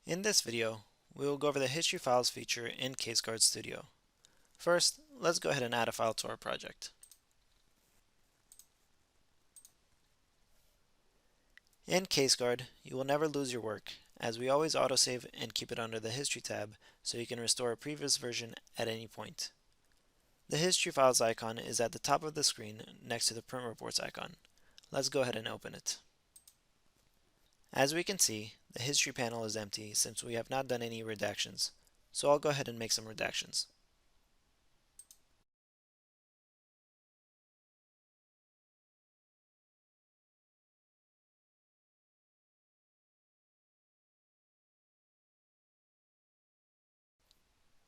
In this video, we will go over the History Files feature in CaseGuard Studio. First, let's go ahead and add a file to our project. In CaseGuard, you will never lose your work, as we always autosave and keep it under the History tab so you can restore a previous version at any point. The History Files icon is at the top of the screen next to the Print Reports icon. Let's go ahead and open it. As we can see, the History panel is empty since we have not done any redactions, so I'll go ahead and make some redactions.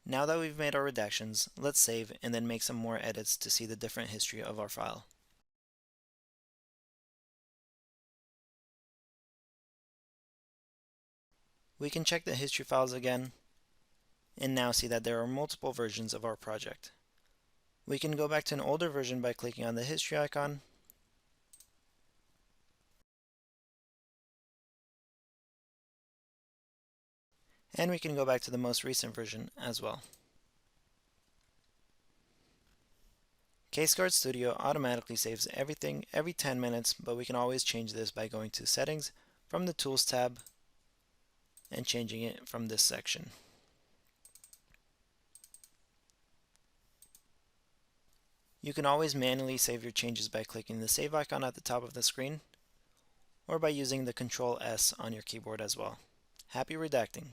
Now that we've made our redactions, let's save and then make some more edits to see the different history of our file. We can check the history files again and now see that there are multiple versions of our project. We can go back to an older version by clicking on the history icon, and we can go back to the most recent version as well. CaseGuard Studio automatically saves everything every 10 minutes, but we can always change this by going to Settings from the Tools tab and changing it from this section. You can always manually save your changes by clicking the Save icon at the top of the screen, or by using the Ctrl S on your keyboard as well. Happy redacting!